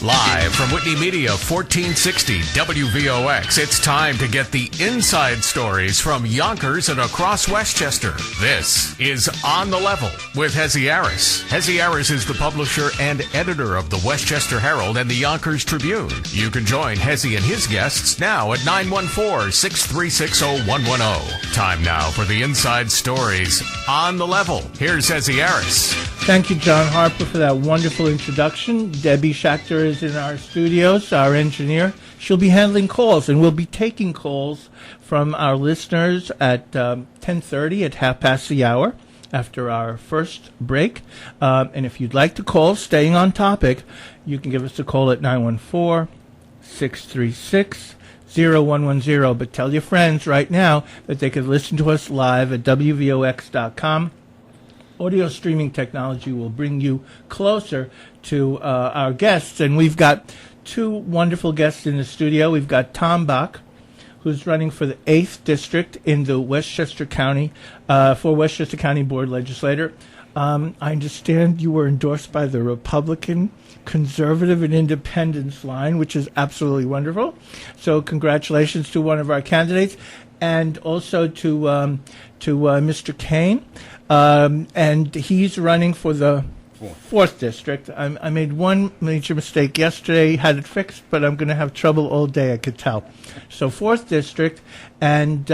Live from Whitney Media, 1460 WVOX, it's time to get the inside stories from Yonkers and across Westchester. This is On the Level with Hezi Harris. Hezi Harris is the publisher and editor of the Westchester Herald and the Yonkers Tribune. You can join Hezi and his guests now at 914-636-0110. Time now for the inside stories On the Level. Here's Hezi Harris. Thank you, John Harper, for that wonderful introduction. Debbie Schachter is in our studios, our engineer. She'll be handling calls, and we'll be taking calls from our listeners at 10:30 at half past the hour after our first break. And if you'd like to call, staying on topic, you can give us a call at 914-636-0110. But tell your friends right now that they can listen to us live at WVOX.com. Audio streaming technology will bring you closer to our guests, and we've got two wonderful guests in the studio. We've got Tom Bach, who's running for the 8th District in the Westchester County, for Westchester County Board Legislator. I understand you were endorsed by the Republican, Conservative, and Independence line, which is absolutely wonderful. So congratulations to one of our candidates, and also to Mr. Kane. And he's running for the 4th District. I made one major mistake yesterday, had it fixed, but I'm going to have trouble all day, I could tell. So 4th District, and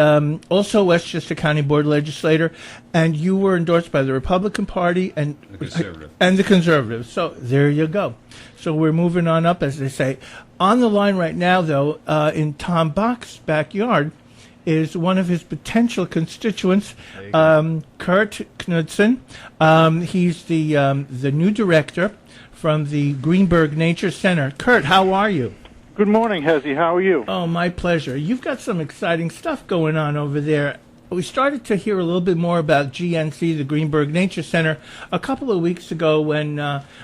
also Westchester County Board Legislator, and you were endorsed by the Republican Party and the Conservative. So there you go. So we're moving on up, as they say. On the line right now, though, in Tom Bach's backyard, is one of his potential constituents, Kurt Knudsen. He's the new director from the Greenberg Nature Center. Kurt, how are you? Good morning, Hezi. How are you? Oh, my pleasure. You've got some exciting stuff going on over there. We started to hear a little bit more about GNC, the Greenberg Nature Center, a couple of weeks ago when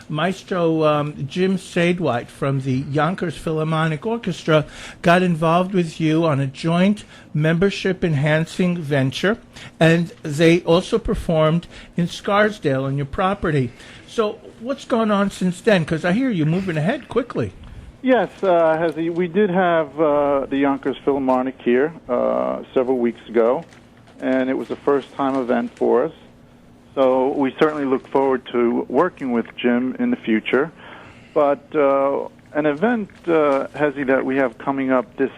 Maestro Jim Sadewhite from the Yonkers Philharmonic Orchestra got involved with you on a joint membership-enhancing venture, and they also performed in Scarsdale on your property. So what's gone on since then? Because I hear you moving ahead quickly. Yes, Hezi, we did have the Yonkers Philharmonic here several weeks ago, and it was a first-time event for us. So we certainly look forward to working with Jim in the future. But an event, Hezi, that we have coming up this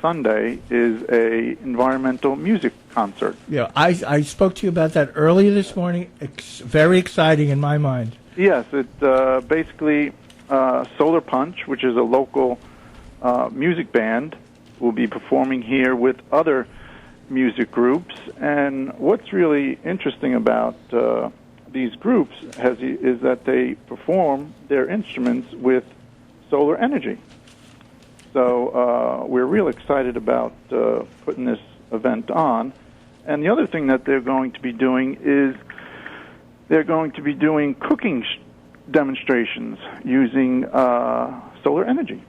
Sunday is a environmental music concert. Yeah, I spoke to you about that earlier this morning. It's very exciting in my mind. Yes, it basically Solar Punch, which is a local music band, will be performing here with other music groups. And what's really interesting about these groups is that they perform their instruments with solar energy. So we're real excited about putting this event on. And the other thing that they're going to be doing is they're going to be doing cooking demonstrations using solar energy.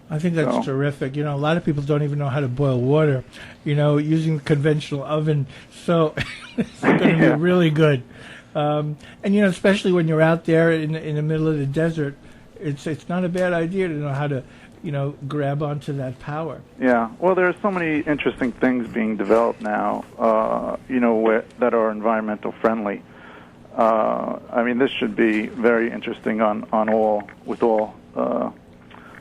I think that's terrific. You know, a lot of people don't even know how to boil water, you know, using the conventional oven. So it's going to be really good. And, you know, especially when you're out there in the middle of the desert, it's not a bad idea to know how to, you know, grab onto that power. Yeah. Well, there are so many interesting things being developed now, you know, that are environmental friendly. I mean, this should be very interesting on all.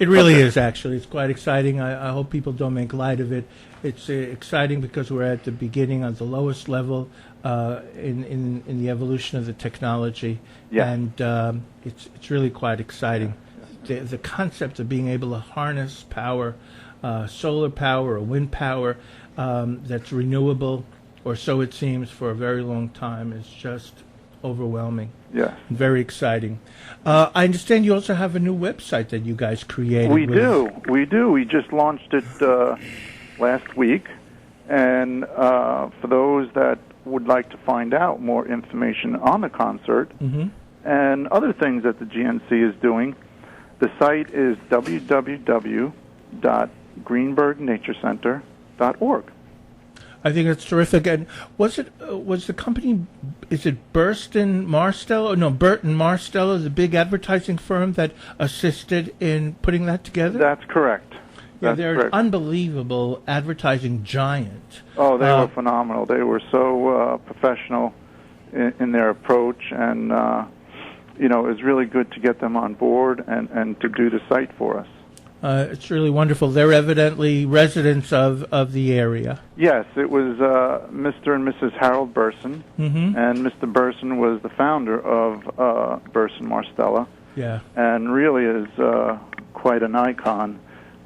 It really is, actually. It's quite exciting. I hope people don't make light of it. It's exciting because we're at the beginning, at the lowest level in the evolution of the technology. Yeah. And it's really quite exciting. The concept of being able to harness power, solar power or wind power that's renewable, or so it seems, for a very long time is just overwhelming. Yeah. Very exciting. I understand you also have a new website that you guys created. We do. We just launched it last week. And for those that would like to find out more information on the concert and other things that the GNC is doing, the site is www.greenbergnaturecenter.org. I think it's terrific. And was the company, is it Burton Marsteller? No, Burton Marsteller is a big advertising firm that assisted in putting that together? That's correct. Yeah, they're an unbelievable advertising giant. Oh, they were phenomenal. They were so professional in their approach, and it was really good to get them on board and to do the site for us. It's really wonderful. They're evidently residents of the area. Yes, it was Mr. and Mrs. Harold Burson, and Mr. Burson was the founder of Burson Marsteller. Yeah, and really is quite an icon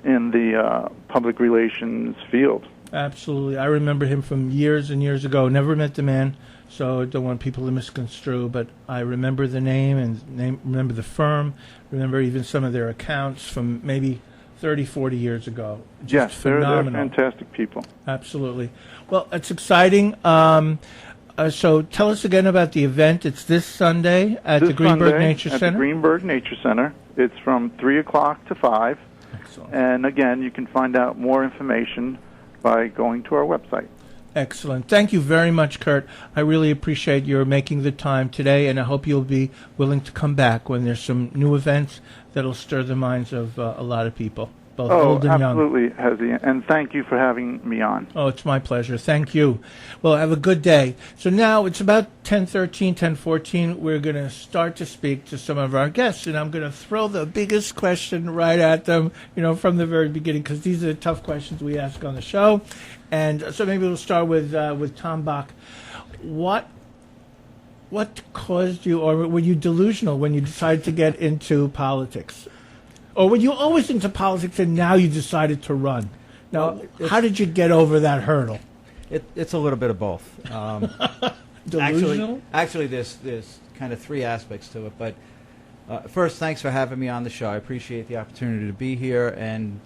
in the public relations field. Absolutely. I remember him from years and years ago. Never met the man, so I don't want people to misconstrue, but I remember the name and remember the firm, remember even some of their accounts from maybe 30, 40 years ago. Just yes, they're phenomenal. fantastic people. Absolutely. Well, it's exciting. So tell us again about the event. It's this Sunday at the Greenberg Nature Center? At the Greenberg Nature Center. It's from 3 o'clock to 5. Excellent. And again, you can find out more information by going to our website. Excellent. Thank you very much, Kurt. I really appreciate your making the time today, and I hope you'll be willing to come back when there's some new events that'll stir the minds of a lot of people, both old and young. Absolutely, Hezzy, and thank you for having me on. Oh, it's my pleasure. Thank you. Well, have a good day. So now it's about 10:13, 10:14. We're going to start to speak to some of our guests, and I'm going to throw the biggest question right at them, from the very beginning, because these are the tough questions we ask on the show. And so maybe we'll start with Tom Bach. What caused you, or were you delusional when you decided to get into politics? Or were you always into politics and now you decided to run? Now, how did you get over that hurdle? It's a little bit of both. Delusional? Actually, there's kind of three aspects to it. But first, thanks for having me on the show. I appreciate the opportunity to be here and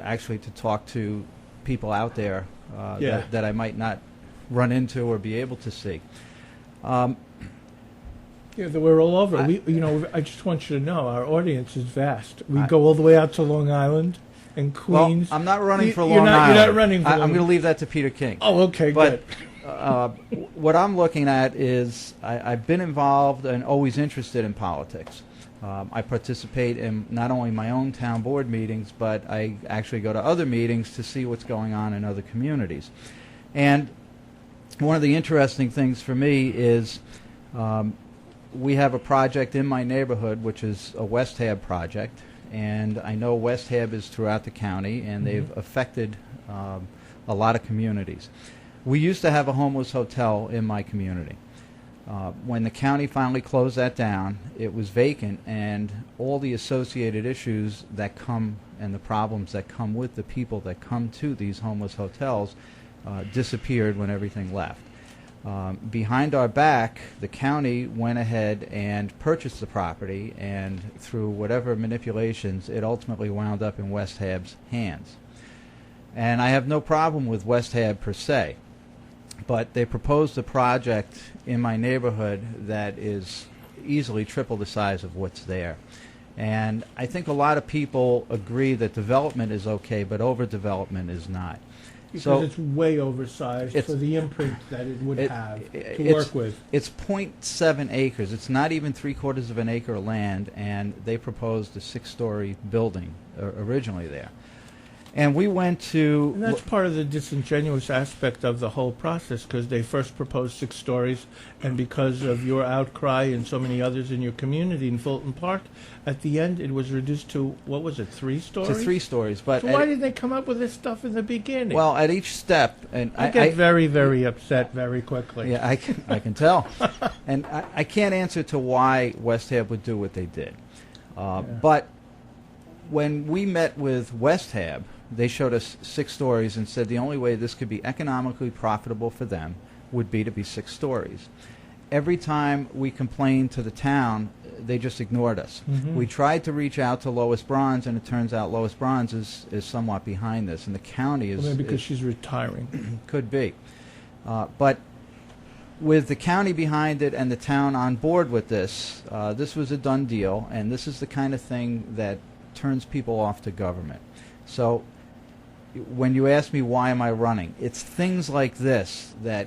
actually to talk to people out there that I might not run into or be able to see. Yeah, we're all over. I just want you to know our audience is vast. We go all the way out to Long Island and Queens. Well, I'm not running for Long Island. You're not running for I'm going to leave that to Peter King. Oh, okay, but, good. What I'm looking at is I've been involved and always interested in politics. I participate in not only my own town board meetings, but I actually go to other meetings to see what's going on in other communities. And one of the interesting things for me is we have a project in my neighborhood, which is a West Hab project, and I know West Hab is throughout the county, and they've affected a lot of communities. We used to have a homeless hotel in my community. When the county finally closed that down, it was vacant, and all the associated issues that come and the problems that come with the people that come to these homeless hotels disappeared when everything left. Behind our back, the county went ahead and purchased the property, and through whatever manipulations, it ultimately wound up in West Hab's hands. And I have no problem with West Hab per se, but they proposed a project in my neighborhood that is easily triple the size of what's there. And I think a lot of people agree that development is okay, but overdevelopment is not. Because it's way oversized for the imprint that it would have to work with. It's 0.7 acres. It's not even 3/4 of an acre of land, and they proposed a 6-story building originally there. And we went to... And that's part of the disingenuous aspect of the whole process, because they first proposed 6 stories, and because of your outcry and so many others in your community in Fulton Park, at the end it was reduced to, 3 stories? To 3 stories. But so why did they come up with this stuff in the beginning? Well, at each step... and I get very, very upset very quickly. Yeah, I can tell. And I can't answer to why West Hab would do what they did. But when we met with West Hab, they showed us 6 stories and said the only way this could be economically profitable for them would be to be 6 stories. Every time we complained to the town, they just ignored us. We tried to reach out to Lois Bronze, and it turns out Lois Bronze is somewhat behind this, and the county is... Well, maybe because she's retiring. Could be. But with the county behind it and the town on board with this, this was a done deal, and this is the kind of thing that turns people off to government. So when you ask me why am I running, it's things like this that